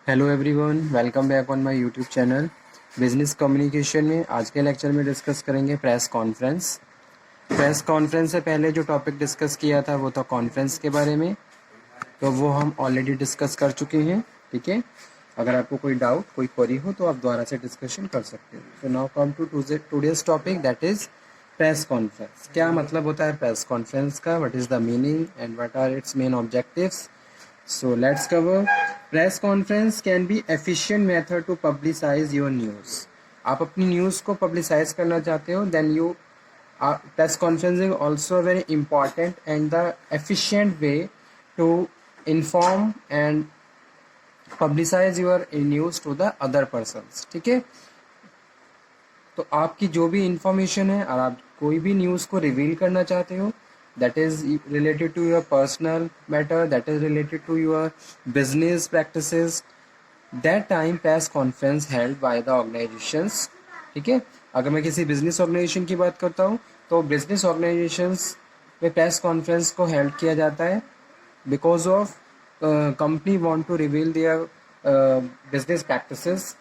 Hello everyone, welcome back on my YouTube channel business communication में। आज के lecture में डिस्कस करेंगे प्रेस कॉन्फ्रेंस। प्रेस कॉन्फ्रेंस से पहले जो टॉपिक डिस्कस किया था वो था कॉन्फ्रेंस के बारे में, तो वो हम ऑलरेडी डिस्कस कर चुके हैं। ठीक है, अगर आपको कोई डाउट कोई क्वेरी हो तो आप दोबारा से डिस्कशन कर सकते हो। So now come to today's topic, that is press conference. क्या मतलब होता है प्रेस कॉन्फ्रेंस का, what is the meaning and what are its main objectives. So let's cover. Press conference can be efficient method to publicize your news. आप अपनी news को publicise करना चाहते हो, then you press conference is also a very important and the efficient way to inform and publicize your news to the other persons. ठीक है, तो आपकी जो भी इंफॉर्मेशन है और आप कोई भी न्यूज़ को रिवील करना चाहते हो, that is related to your personal matter, that is related to your business practices, that time press conference held by the organizations. ठीक है, अगर मैं किसी बिजनेस ऑर्गेनाइजेशन की बात करता हूँ तो बिजनेस ऑर्गेनाइजेशंस में प्रेस कॉन्फ्रेंस को हेल्ड किया जाता है because of company want to reveal their business practices.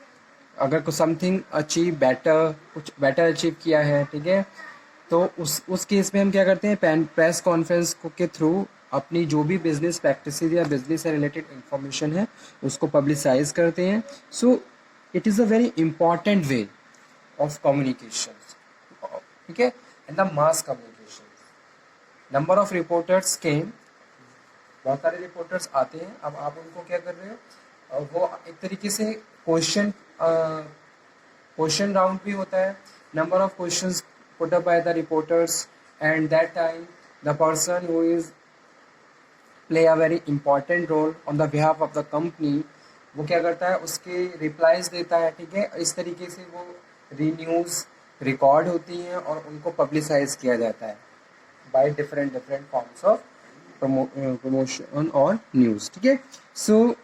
अगर कुछ समथिंग अचीव बेटर, कुछ बेटर अचीव किया है, ठीक है, तो उस केस में हम क्या करते हैं, प्रेस कॉन्फ्रेंस के थ्रू अपनी जो भी बिजनेस प्रैक्टिसेस या बिजनेस से रिलेटेड इंफॉर्मेशन है उसको पब्लिसाइज करते हैं। So it is a very important way of communication. ठीक है, in the mass communication number of reporters came, बहुत सारे रिपोर्टर्स आते हैं। अब आप उनको क्या कर रहे हो, वो एक तरीके से क्वेश्चन राउंड भी होता है। Number of questions put up by the reporters, and that time the person who is play a very important role on the behalf of the company, वो क्या करता है, उसके रिप्लाईज देता है। ठीक है, इस तरीके से वो न्यूज़ रिकॉर्ड होती हैं और उनको पब्लिसाइज किया जाता है by different different forms of promotion और न्यूज़। ठीक है, सो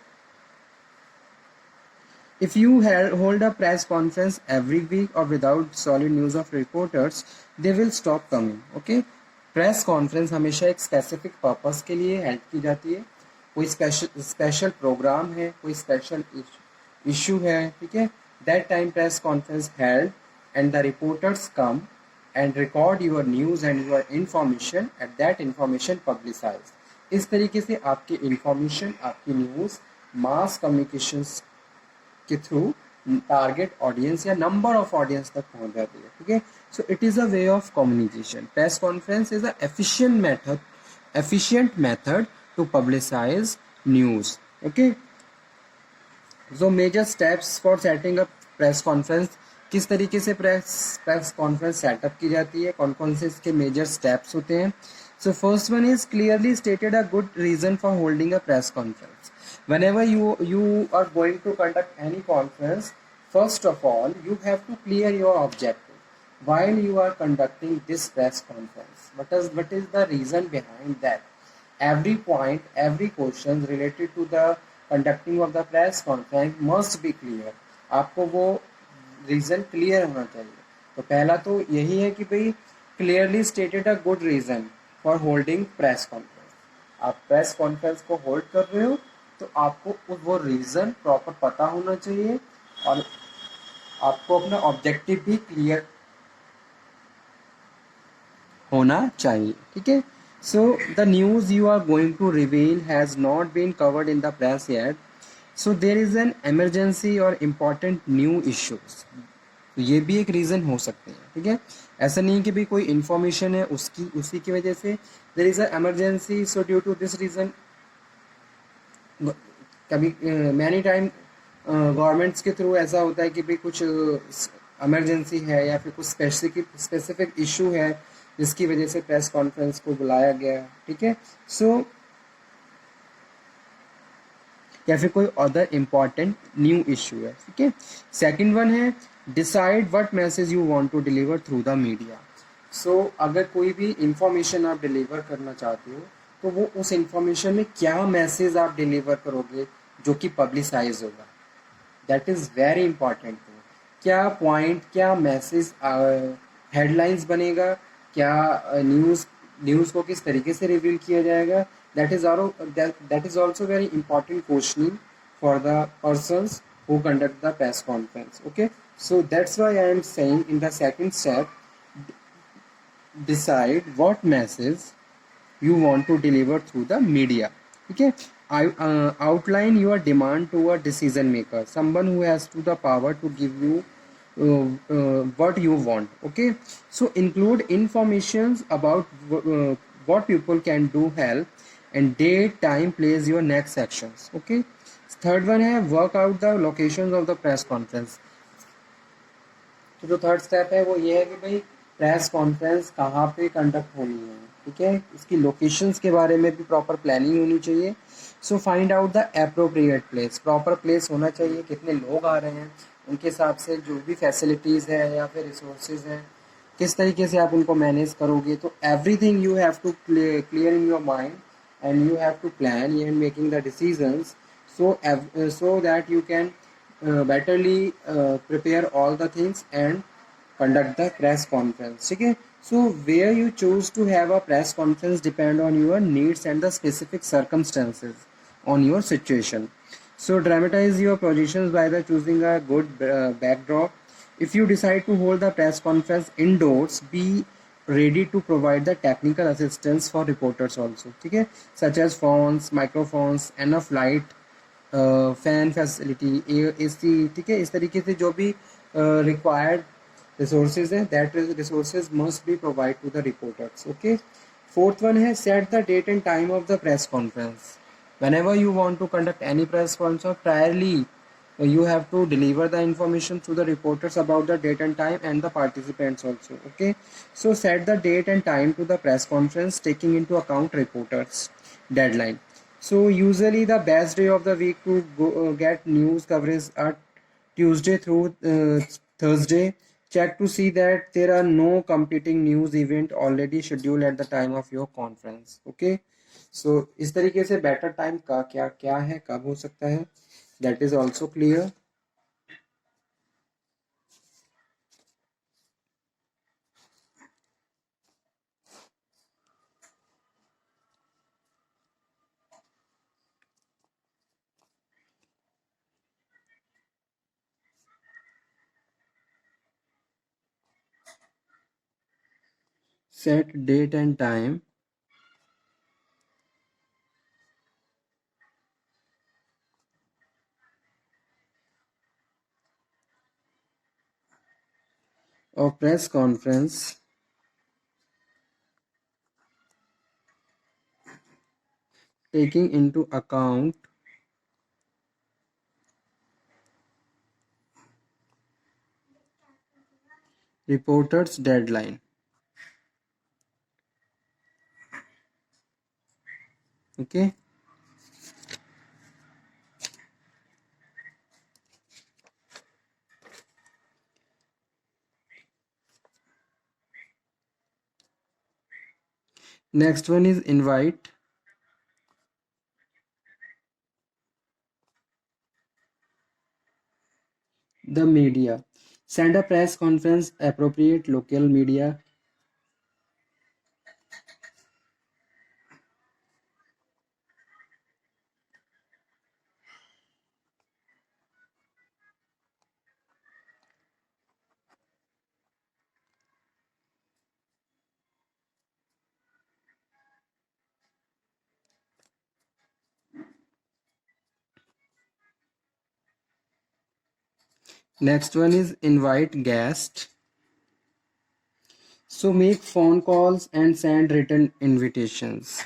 if you hold a press conference every week or without solid news of reporters, they will stop coming. Okay, press conference हमेशा एक स्पेसिफिक पर्पस के लिए हेल्प की जाती है। कोई स्पेशल प्रोग्राम है, कोई स्पेशल इशू है, ठीक है, that time press conference held and the reporters come and record your news and your information at that information publicise. इस तरीके से आपकी इंफॉर्मेशन, आपकी न्यूज़ मास कम्युनिकेशंस के थ्रू टारगेट ऑडियंस या नंबर ऑफ ऑडियंस तक पहुंच जाती है। ठीक है, so it is a way of communication. Press conference is a efficient method to publicise news. Okay, जो major steps for setting up press conference, किस तरीके से प्रेस कॉन्फ्रेंस सेटअप की जाती है, कौन कौन से इसके मेजर स्टेप्स होते हैं। So first one is clearly stated a good reason for holding a press conference. Whenever you are going to conduct any conference, first of all you have to clear your objective while you are conducting this press conference. What is the reason behind that? Every point, every question related to the conducting of the press conference must be clear. आपको वो reason clear होना चाहिए। तो पहला तो यही है कि भाई clearly stated a good reason for holding press conference. आप प्रेस कॉन्फ्रेंस को होल्ड कर रहे हो तो आपको वो रीज़न प्रॉपर पता होना चाहिए और आपको अपना ऑब्जेक्टिव भी क्लियर होना चाहिए। ठीक है, so the news you are going to reveal has not been covered in the press yet, so there is an emergency और इम्पॉर्टेंट न्यू इश्यूज। तो ये भी एक रीज़न हो सकते हैं। ठीक है, ऐसा नहीं कि भाई कोई इन्फॉर्मेशन है उसी की वजह से there is a emergency, so due to this reason कभी मैनी टाइम गवर्नमेंट्स के थ्रू ऐसा होता है कि भाई कुछ इमरजेंसी है या फिर कुछ स्पेसिफिक इशू है जिसकी वजह से प्रेस कॉन्फ्रेंस को बुलाया गया। ठीक है, सो या फिर कोई अदर इम्पॉर्टेंट न्यू इशू है। ठीक है, सेकंड वन है decide what message you want to deliver through the media. So अगर कोई भी इंफॉर्मेशन आप डिलीवर करना चाहते हो तो वो उस इंफॉर्मेशन में क्या मैसेज आप डिलीवर करोगे जो कि पब्लिसाइज होगा, दैट इज़ वेरी इंपॉर्टेंट। क्या पॉइंट, क्या मैसेज, हेडलाइंस बनेगा, क्या न्यूज़ को किस तरीके से रिवील किया जाएगा, that is also very important questioning for the persons who conduct the press conference. Okay, so that's why I am saying in the second step, decide what message you want to deliver through the media. Okay, I outline your demand to a decision maker, someone who has to the power to give you what you want. Okay, so include informations about what people can do, help, and date, time, place, your next actions. Okay, third one है work out the locations of the press conference. तो जो third step है वो ये है कि भाई press conference कहाँ पे कंडक्ट होनी है, ठीक है, इसकी लोकेशंस के बारे में भी प्रॉपर प्लानिंग होनी चाहिए. So find out the appropriate place, proper place होना चाहिए, कितने लोग आ रहे हैं उनके हिसाब से जो भी फैसिलिटीज़ है या फिर रिसोर्सेज हैं किस तरीके से आप उनको मैनेज करोगे. तो everything you have to clear in your mind and you have to plan in making the decisions, so that you can betterly prepare all the things and conduct the press conference. ठीक है, so where you choose to have a press conference depend on your needs and the specific circumstances on your situation. So dramatize your positions by the choosing a good backdrop. If you decide to hold the press conference indoors, be ready to provide the technical assistance for reporters also. ठीक है, such as phones, microphones, enough light, fan facility, AC. ठीक है, इस तरीके से जो भी required resources हैं that resources must be provide to the reporters. Okay, fourth one है set the date and time of the press conference. whenever you want to conduct any press conference, priorly you have to deliver the information to the reporters about the date and time and the participants also. Okay, so set the date and time to the press conference taking into account reporters deadline. So usually the best day of the week to get news coverage are Tuesday through Thursday. Check to see that there are no competing news event already scheduled at the time of your conference. Okay, so इस तरीके से better time का क्या क्या है, कब हो सकता है, that is also clear. Set date and time of press conference taking into account reporters deadline. Okay, next one is invite the media. Send a press conference appropriate local media. Next one is invite guest. So make phone calls and send written invitations.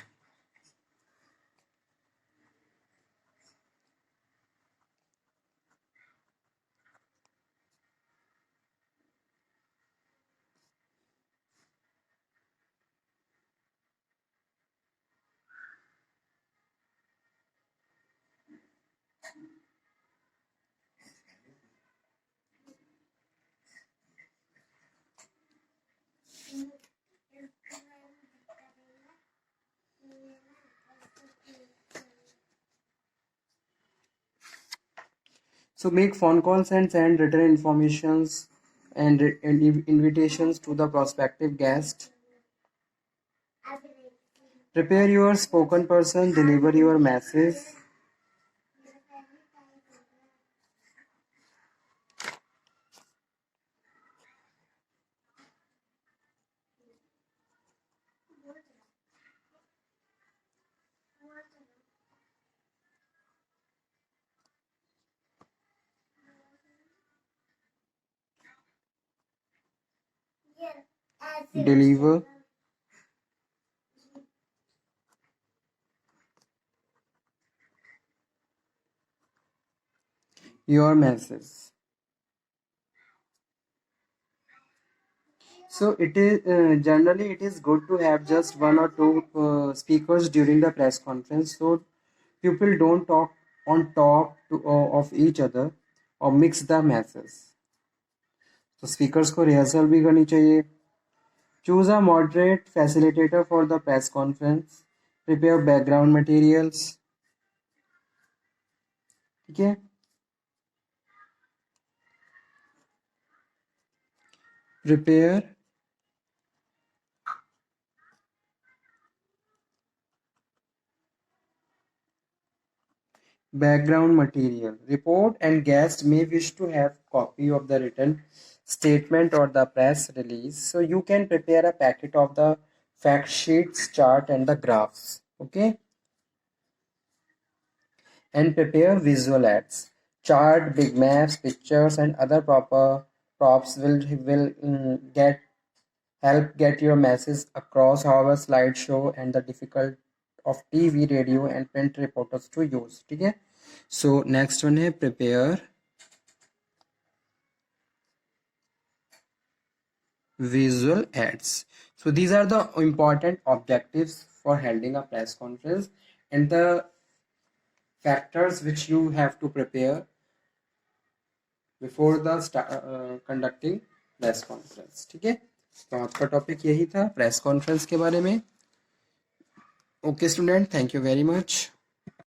So make phone calls and send written informations and invitations to the prospective guest. Prepare your spoken person, deliver your message. deliver your message. So it is generally it is good to have just one or two speakers during the press conference, so people don't talk on top of each other or mix the masses. तो speakers को rehearsal भी करनी चाहिए. Choose a moderate facilitator for the press conference. Prepare background materials. ठीक है. Prepare background material. Report and guest may wish to have copy of the written statement or the press release. So you can prepare a packet of the fact sheets, chart and the graphs. Okay. And prepare visual aids. Chart, big maps, pictures and other proper props will get help get your message across. However, slideshow and the difficult of TV, radio and print reporters to use. ठीक है. So next one है prepare visual ads. So these are the important objectives for holding a press conference and the factors which you have to prepare before the conducting press conference. ठीक है. तो आज का topic यही था press conference के बारे में. Okay student, thank you very much.